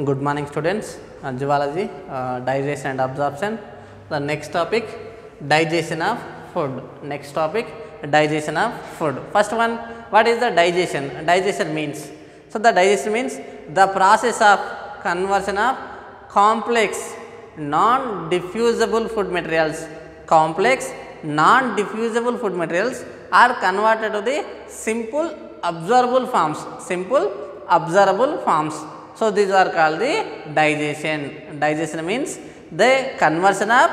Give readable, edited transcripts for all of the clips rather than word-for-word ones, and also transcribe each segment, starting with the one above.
Good morning students. Zoology, digestion and absorption. The next topic, digestion of food. Next topic, digestion of food. First one, what is the digestion? Digestion means, so the digestion means the process of conversion of complex non-diffusible food materials. Complex non-diffusible food materials are converted to the simple absorbable forms. Simple absorbable forms. So these are called the digestion. Digestion means the conversion of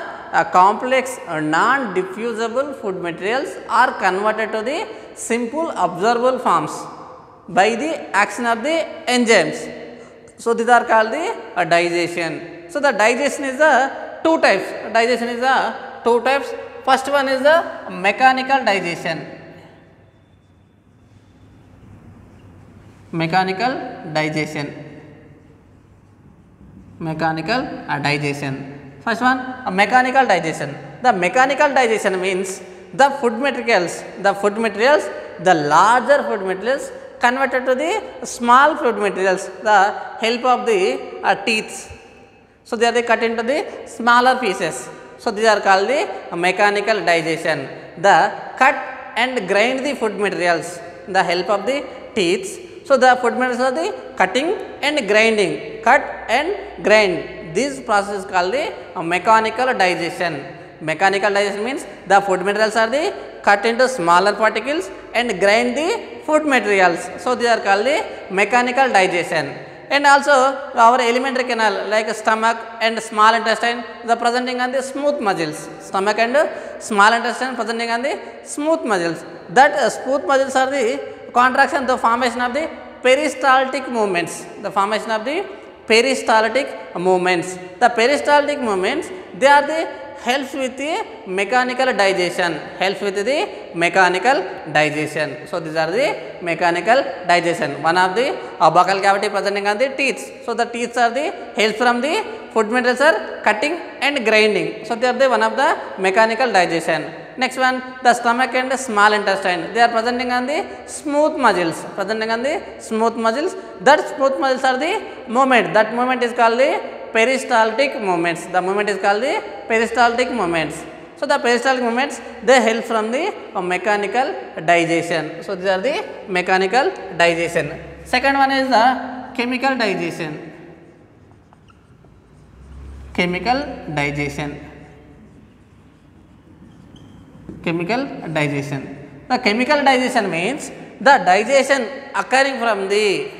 complex non-diffusible food materials are converted to the simple absorbable forms by the action of the enzymes. So these are called the digestion. So the digestion is the two types. Digestion is the two types. First one is the mechanical digestion. Mechanical digestion. Mechanical digestion. First one, mechanical digestion. The mechanical digestion means the food materials, the larger food materials converted to the small food materials, the help of the teeth. So they are cut into the smaller pieces. So these are called the mechanical digestion. The cut and grind the food materials, the help of the teeth. So the food materials are the cutting and grinding, cut and grind. This process is called the mechanical digestion. Mechanical digestion means the food materials are the cut into smaller particles and grind the food materials. So these are called the mechanical digestion. And also our alimentary canal like stomach and small intestine, the presenting on the smooth muscles. Stomach and small intestine presenting on the smooth muscles. That smooth muscles are the contraction, the formation of the peristaltic movements. The formation of the peristaltic movements. The peristaltic movements, they are the helps with the mechanical digestion. Helps with the mechanical digestion. So these are the mechanical digestion. One of the buccal cavity presenting on the teeth. So the teeth are the helps from the food materials are cutting and grinding. So they are the one of the mechanical digestion. Next one, the stomach and the small intestine. They are presenting on the smooth muscles. Presenting on the smooth muscles. That smooth muscles are the movement. That movement is called the peristaltic movements. The movement is called the peristaltic movements. So the peristaltic movements, they help from the mechanical digestion. So these are the mechanical digestion. Second one is the chemical digestion. Chemical digestion. Chemical digestion. The chemical digestion means the digestion occurring from the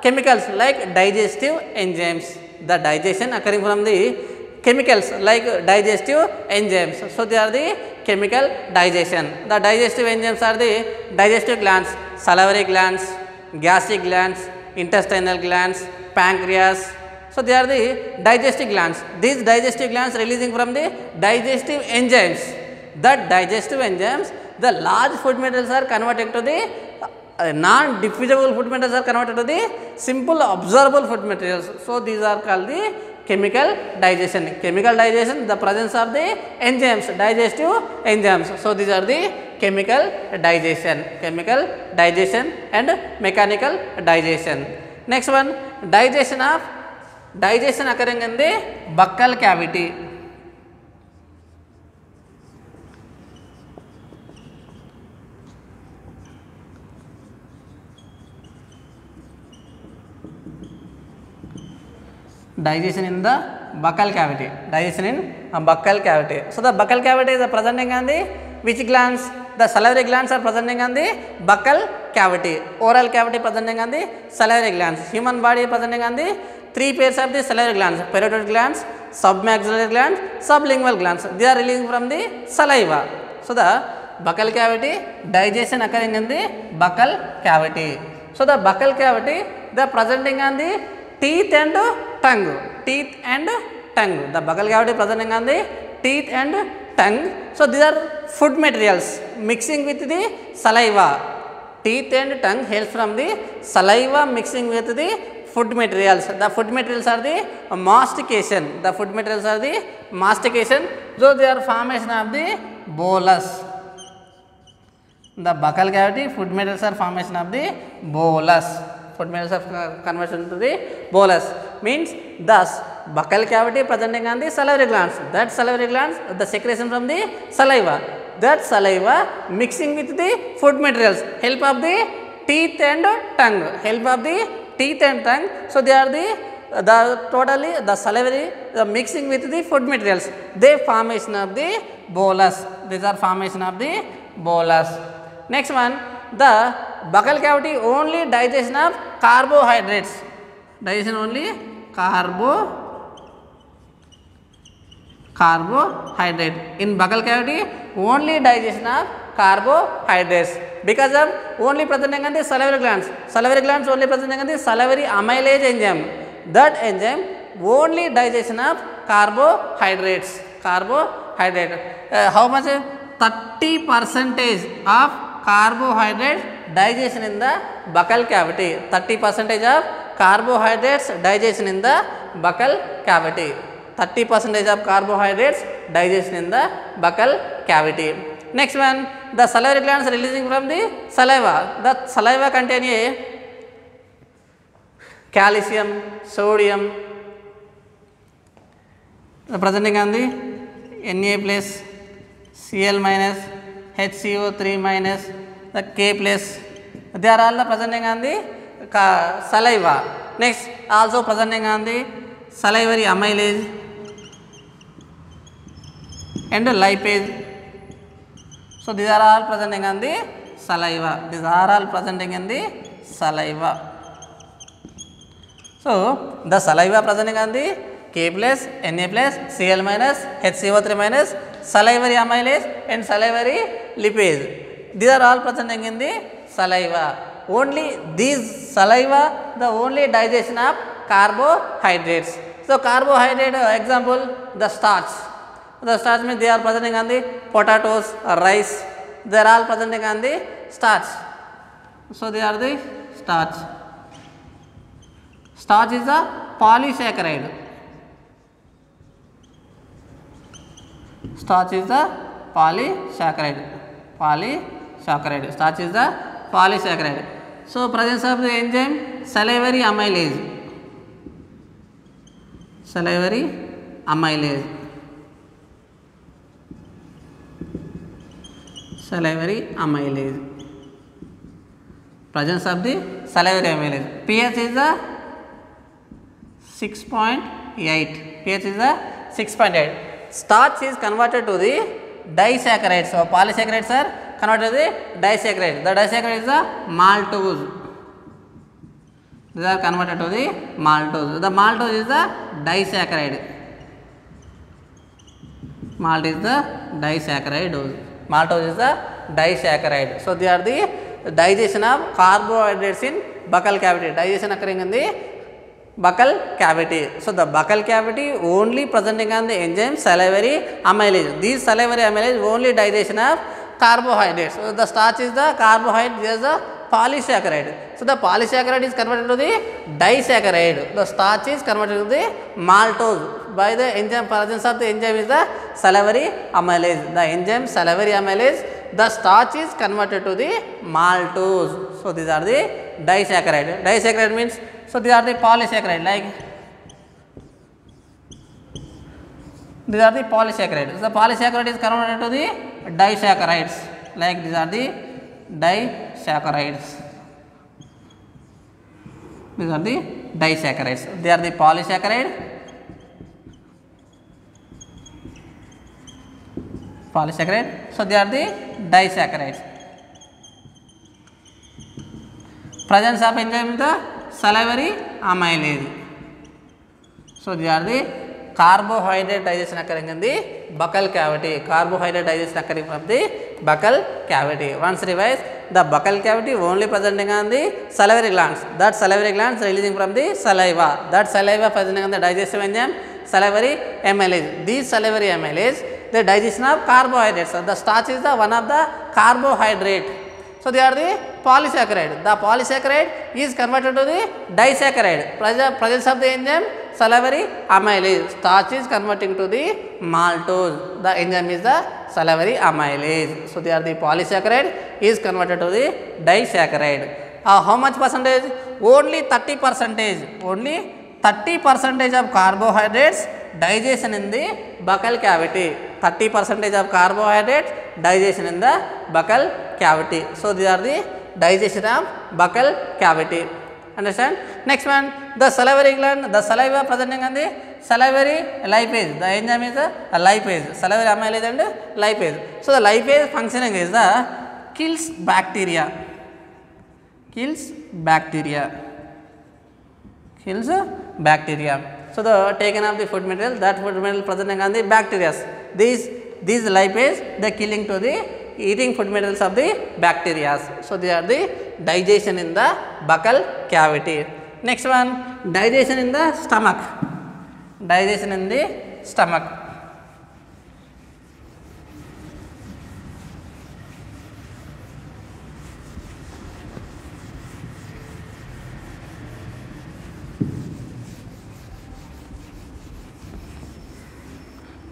chemicals like digestive enzymes. The digestion occurring from the chemicals like digestive enzymes. So they are the chemical digestion. The digestive enzymes are the digestive glands, salivary glands, gastric glands, intestinal glands, pancreas. So they are the digestive glands. These digestive glands releasing from the digestive enzymes. That digestive enzymes, the large food materials are converted to the non-diffusible food materials are converted to the simple absorbable food materials. So these are called the chemical digestion. Chemical digestion, the presence of the enzymes, digestive enzymes. So these are the chemical digestion. Chemical digestion and mechanical digestion. Next one, digestion occurring in the buccal cavity. Digestion in the buccal cavity. Digestion in buccal cavity. So the buccal cavity is presenting on the which glands? The salivary glands are presenting on the buccal cavity. Oral cavity presenting on the salivary glands. Human body presenting on the three pairs of the salivary glands: parotid glands, submaxillary glands, sublingual glands. They are releasing from the saliva. So the buccal cavity, digestion occurring in the buccal cavity. So the buccal cavity, they are presenting on the teeth and tongue. Teeth and tongue. The buccal cavity presenting on the teeth and tongue. So these are food materials mixing with the saliva. Teeth and tongue helps from the saliva mixing with the food materials. The food materials are the mastication. The food materials are the mastication. So they are formation of the bolus. The buccal cavity food materials are formation of the bolus. food materials are converted to the bolus. Means thus buccal cavity presenting on the salivary glands. That salivary glands, the secretion from the saliva. That saliva mixing with the food materials. Help of the teeth and tongue. Help of the teeth and tongue. So they are the totally the salivary the mixing with the food materials. They formation of the bolus. These are formation of the bolus. Next one, the buccal cavity only digestion of carbohydrates. Digestion only carbohydrate. In buccal cavity only digestion of carbohydrates because of only presenting on the salivary glands. Salivary glands only presenting on the salivary amylase enzyme. That enzyme only digestion of carbohydrates. How much? 30% of carbohydrate digestion in the buccal cavity. 30% of carbohydrates digestion in the buccal cavity. 30% of carbohydrates digestion in the buccal cavity. Next one, the salivary glands releasing from the saliva. The saliva contain a calcium, sodium, presenting on the Na plus, Cl minus, HCO3 minus, the K plus. They are all the presenting on the saliva. Next, also presenting on the salivary amylase and lipase. So these are all presenting on the saliva. These are all presenting in the saliva. So the saliva presenting on the K plus, Na plus, Cl minus, HCO3 minus, salivary amylase and salivary lipase. These are all presenting in the saliva. Only these saliva, the only digestion of carbohydrates. So carbohydrate example, the starch. The starch means they are presenting on the potatoes, rice. They are all presenting on the starch. So they are the starch. Starch is a polysaccharide. Starch is the polysaccharide. Starch is the polysaccharide. So presence of the enzyme salivary amylase. Presence of the salivary amylase. pH is the 6.8. pH is the 6.8. Starch is converted to the disaccharides. So polysaccharides are converted to the disaccharides. The disaccharide is the maltose. These are converted to the maltose. The maltose is the disaccharide. Malt is the disaccharide. Maltose is the disaccharide. So they are the digestion of carbohydrates in buccal cavity. Digestion occurring in the buccal cavity. So the buccal cavity only presenting on the enzyme salivary amylase. These salivary amylase only digestion of carbohydrates. So the starch is the carbohydrate, there is a polysaccharide. So the polysaccharide is converted to the disaccharide. The starch is converted to the maltose by the enzyme. Presence of the enzyme is the salivary amylase. The enzyme salivary amylase, the starch is converted to the maltose. So these are the disaccharide. Disaccharide means, so these are the polysaccharide, like these are the polysaccharides. So the polysaccharide is converted to the disaccharides, like these are the disaccharides. These are the disaccharides. They are the polysaccharide. So they are the disaccharides. Presence of enzyme in the salivary amylase. So they are the carbohydrate digestion occurring in the buccal cavity. Carbohydrate digestion occurring from the buccal cavity. Once revise, the buccal cavity only presenting on the salivary glands. That salivary glands releasing from the saliva. That saliva presenting on the digestive enzyme salivary amylase. These salivary amylase, the digestion of carbohydrates. So the starch is the one of the carbohydrate. So they are the polysaccharide. The polysaccharide is converted to the disaccharide. Presence of the enzyme salivary amylase. Starch is converting to the maltose. The enzyme is the salivary amylase. So they are the polysaccharide is converted to the disaccharide. how much percentage? Only 30%. Only 30% of carbohydrates digestion in the buccal cavity. 30% of carbohydrates digestion in the buccal cavity. So these are the digestion of buccal cavity. Understand? Next one, the salivary gland, the saliva presenting on the salivary lipase. The enzyme is the lipase. Salivary amylase and lipase. So the lipase functioning is the kills bacteria. Kills bacteria. Kills bacteria. So the taken of the food material, that food material presenting on the bacteria. These lipase, they killing to the eating food materials of the bacteria. So they are the digestion in the buccal cavity. Next one, digestion in the stomach. Digestion in the stomach.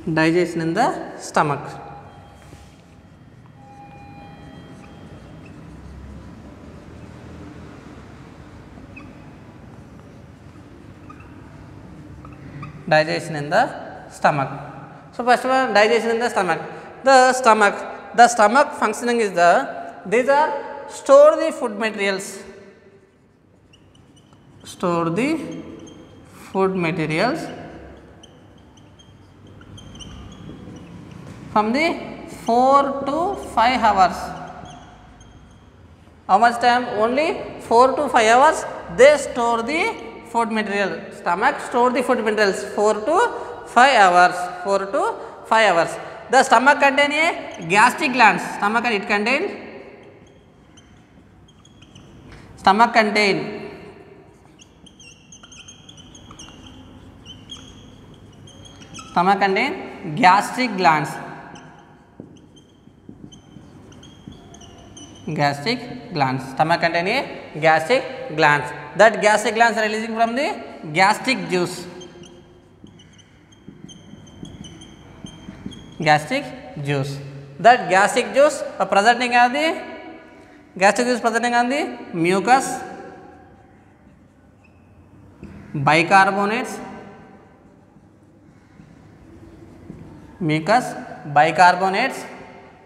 Digestion in the stomach. Digestion in the stomach. So first one, digestion in the stomach. The stomach functioning is these are store the food materials. Store the food materials from the 4 to 5 hours. How much time? Only 4 to 5 hours they store the food material. Stomach store the food materials 4 to 5 hours. 4 to 5 hours. The stomach contain a gastric glands. Stomach contain gastric glands. Gastric glands. Stomach contain a gastric glands. That gastric glands are releasing from the gastric juice. Gastric juice. That gastric juice presenting on the mucus, bicarbonates,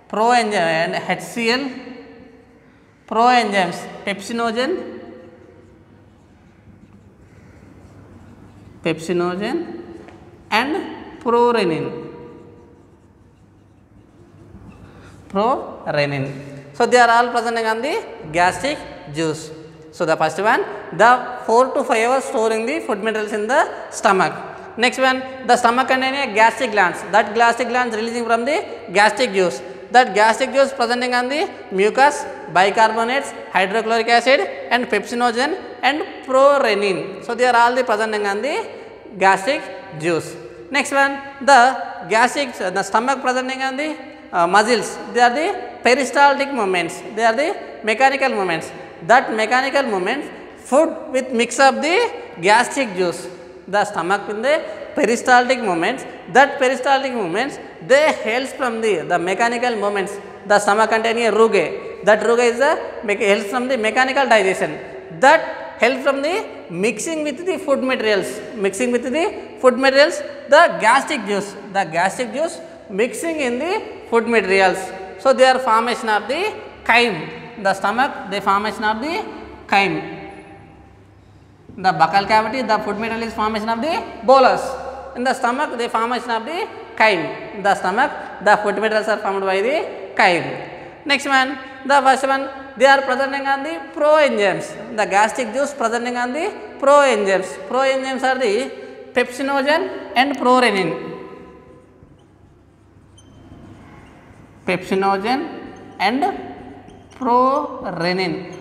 proenzyme and HCl, proenzymes, pepsinogen and prorenin. So they are all presenting on the gastric juice. So the first one, the 4 to 5 hours storing the food materials in the stomach. Next one, the stomach containing gastric glands. That gastric glands releasing from the gastric juice. That gastric juice presenting on the mucus, bicarbonates, hydrochloric acid and pepsinogen and prorenin. So they are all the presenting on the gastric juice. Next one, the stomach presenting on the muscles. They are the peristaltic movements. They are the mechanical movements. That mechanical movements, food with mix of the gastric juice. The stomach in the peristaltic movements. That peristaltic movements, they helps from the mechanical movements. The stomach containing a rugae. That rugae is helps from the mechanical digestion. That helps from the mixing with the food materials. The gastric juice. Mixing in the food materials. So they are formation of the chyme. The stomach, the formation of the chyme. The buccal cavity, the food material is formation of the bolus. In the stomach, the formation of the chyme. In the stomach, the food materials are formed by the chyme. Next one, the first one, they are presenting on the proenzymes. The gastric juice presenting on the proenzymes. Proenzymes are the pepsinogen and prorenin. Pepsinogen and prorenin.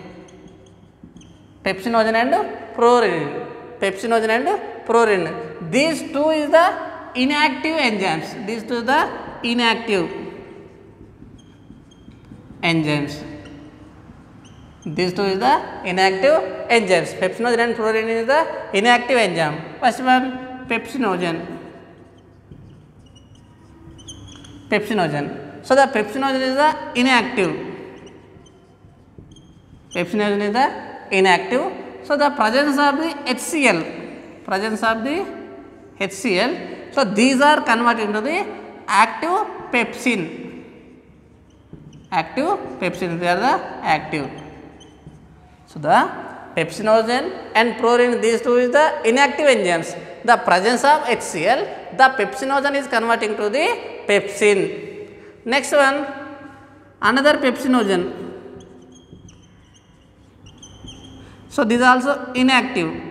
These two is the inactive enzymes. Pepsinogen and prorenin is the inactive enzyme. First one, pepsinogen. So the pepsinogen is the inactive. inactive. So the presence of the HCl, so these are converted into the active pepsin. They are the active. So the pepsinogen and prurine, these two is the inactive enzymes. The presence of HCl, the pepsinogen is converting to the pepsin. Next one, another pepsinogen. So this is also inactive.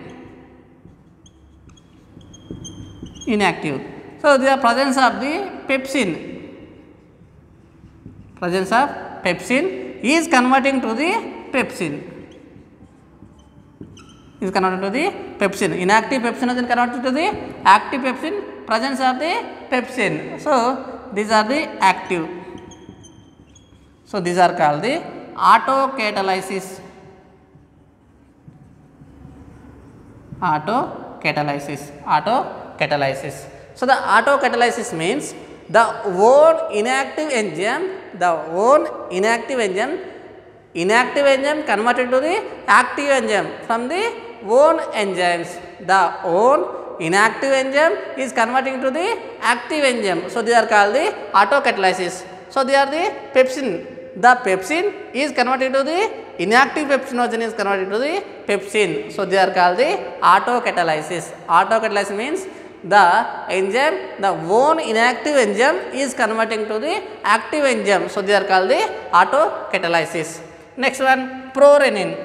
So the presence of the pepsin, is converting to the pepsin. Inactive pepsinogen converted to the active pepsin, presence of the pepsin. So these are the active. So these are called the autocatalysis. So the autocatalysis means the own inactive enzyme converted to the active enzyme from the own enzymes. The own inactive enzyme is converting to the active enzyme. So they are called the autocatalysis. So they are the pepsin. The pepsin is converted to the inactive pepsinogen is converted to the pepsin. So they are called the autocatalysis. Autocatalysis means the enzyme, the own inactive enzyme is converting to the active enzyme. So they are called the autocatalysis. Next one, prorenin.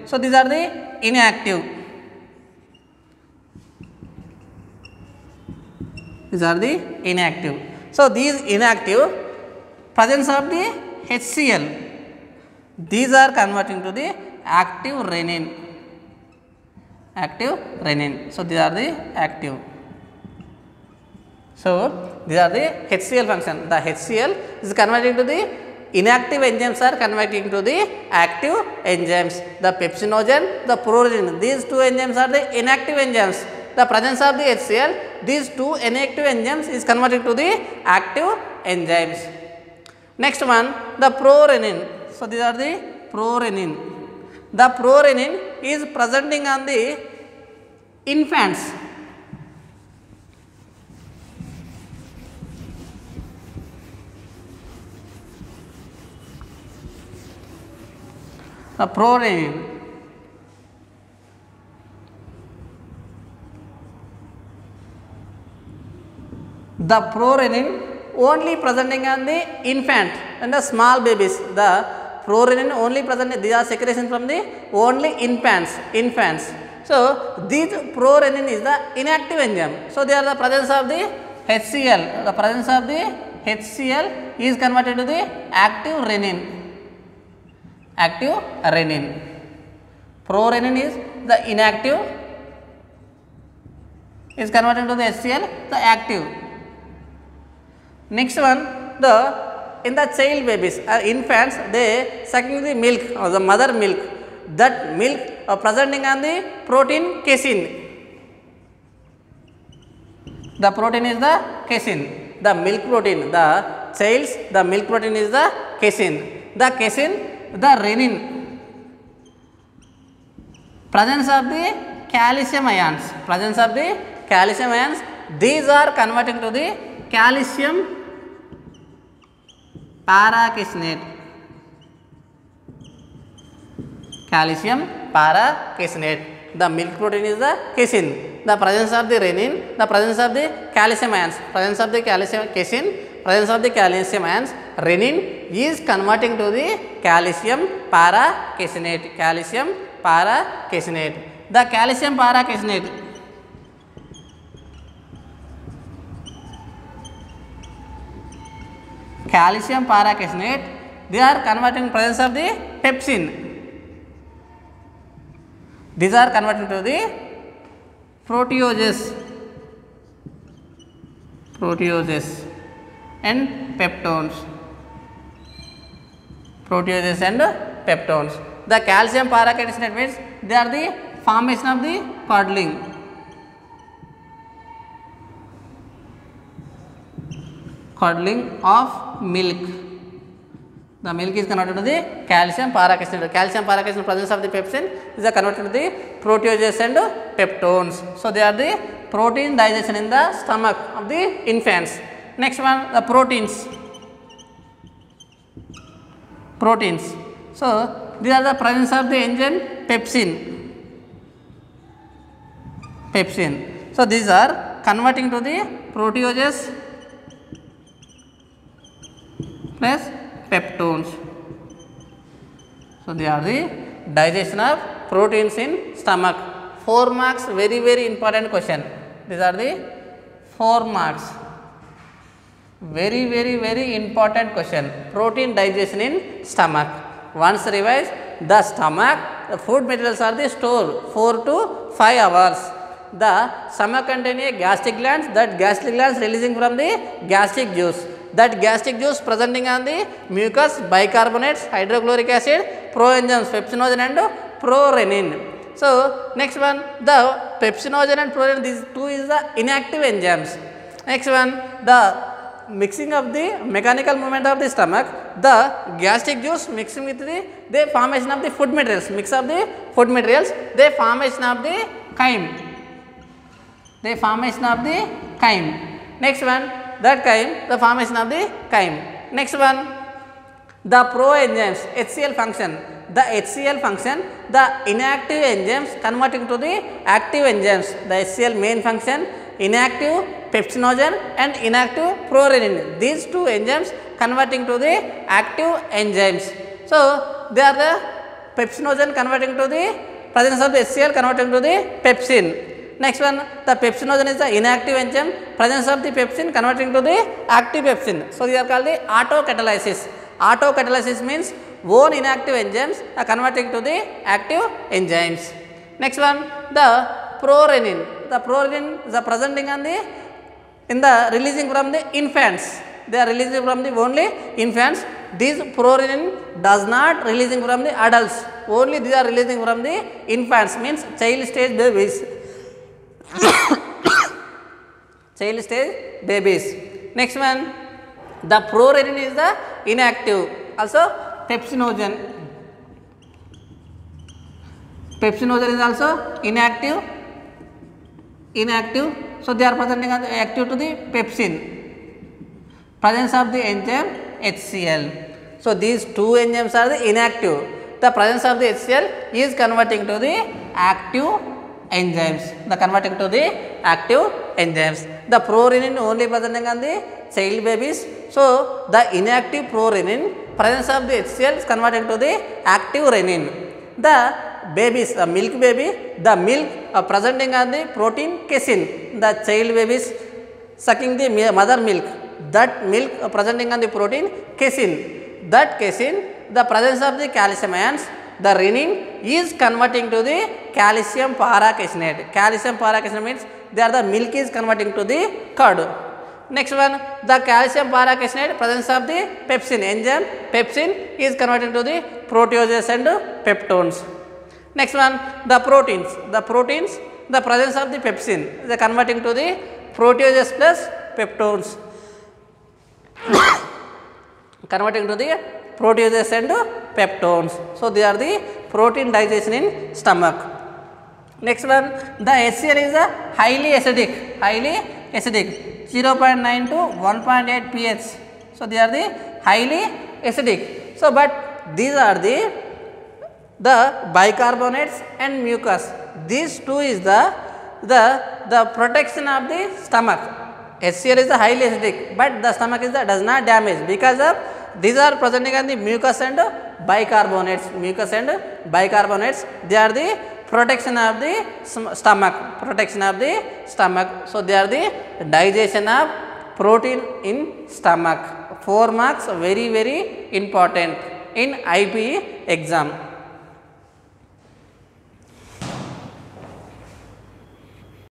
So these are the inactive. So these inactive, presence of the HCl, these are converting to the active renin. So these are the active. So these are the HCl function. The HCl is converting to the inactive enzymes are converting to the active enzymes. The pepsinogen, the prurine, these two enzymes are the inactive enzymes. The presence of the HCl, these two inactive enzymes is converting to the active enzymes. Next one, the prorenin. So these are the prorenin. The prorenin is presenting on the infants. The prorenin. The prorenin only presenting on the infant and the small babies. The prorenin only present, these are secretions from the only infants. So this prorenin is the inactive enzyme. So they are the presence of the HCl. The presence of the HCl is converted to the active renin. Prorenin is the inactive, is converted to the HCl, the active. Next one, in the child babies or infants, they sucking the milk or the mother milk. That milk presenting on the protein casein. The protein is the casein. The milk protein, the child's, the milk protein is the casein. The casein, the renin. Presence of the calcium ions. These are converting to the calcium paracaseinate. The milk protein is the casein. The presence of the renin, the presence of the calcium ions, presence of the calcium casein, presence of the calcium ions, renin is converting to the calcium paracaseinate. The calcium paracaseinate. They are converting presence of the pepsin. These are converting to the proteases and peptones. The calcium paracaseinate means they are the formation of the curdling of milk. The milk is converted to the calcium paracaseinated. Calcium paracaseinated presence of the pepsin is converted to the proteases and peptones. So they are the protein digestion in the stomach of the infants. Next one, the proteins. Proteins. So these are the presence of the enzyme pepsin. Pepsin. So these are converting to the proteases plus peptones. So they are the digestion of proteins in stomach. 4 marks, very very important question. These are the 4 marks. Very very very important question. Protein digestion in stomach. Once revised, the stomach, the food materials are the stored 4 to 5 hours. The stomach contains a gastric glands, that gastric glands releasing from the gastric juice. That gastric juice presenting on the mucus, bicarbonates, hydrochloric acid, proenzymes, pepsinogen and prorenin. So next one, the pepsinogen and prorenin, these two is the inactive enzymes. Next one, the mixing of the mechanical movement of the stomach, the gastric juice mixing with the formation of the food materials, mix of the food materials, the formation of the chyme. The formation of the chyme. Next one, that chyme, the formation of the chyme. Next one, the proenzymes, HCl function. The HCl function, the inactive enzymes converting to the active enzymes. The HCl main function, inactive pepsinogen and inactive prorenin. These two enzymes converting to the active enzymes. So they are the pepsinogen converting to the presence of the HCl converting to the pepsin. Next one, the pepsinogen is the inactive enzyme, presence of the pepsin converting to the active pepsin. So they are called the autocatalysis. Autocatalysis means own inactive enzymes are converting to the active enzymes. Next one, the prorenin. The prorenin is the presenting on the in the releasing from the infants. They are releasing from the only infants. This prorenin does not releasing from the adults. Only these are releasing from the infants, means child stage babies. Child stage babies. Next one, the prorenin is the inactive. Also pepsinogen. Pepsinogen is also inactive. Inactive. So they are presenting as active to the pepsin. Presence of the enzyme HCl. So these two enzymes are the inactive. The presence of the HCl is converting to the active enzymes. The converting to the active enzymes. The prorenin only presenting on the child babies. So the inactive prorenin, presence of the HCl is converting to the active renin. The babies, the milk baby, the milk presenting on the protein casein. The child babies sucking the mother milk, that milk presenting on the protein casein. That casein, the presence of the calcium ions, the renin is converting to the calcium paracaseinated. Calcium paracaseinated means they are the milk is converting to the curd. Next one, the calcium paracaseinated, presence of the pepsin enzyme, pepsin is converting to the proteases and peptones. Next one, the proteins. The proteins, the presence of the pepsin, they are converting to the proteases plus peptones. Converting to the proteases and peptones. So they are the protein digestion in stomach. Next one, the HCl is a highly acidic. Highly acidic. 0.9 to 1.8 pH. So they are the highly acidic. So but these are the bicarbonates and mucus. These two is the protection of the stomach. HCl is the highly acidic, but the stomach is does not damage because of these are presenting on the mucus and bicarbonates. Mucus and bicarbonates, they are the protection of the stomach. Protection of the stomach. So they are the digestion of protein in stomach. 4 marks, very very important in IPE exam.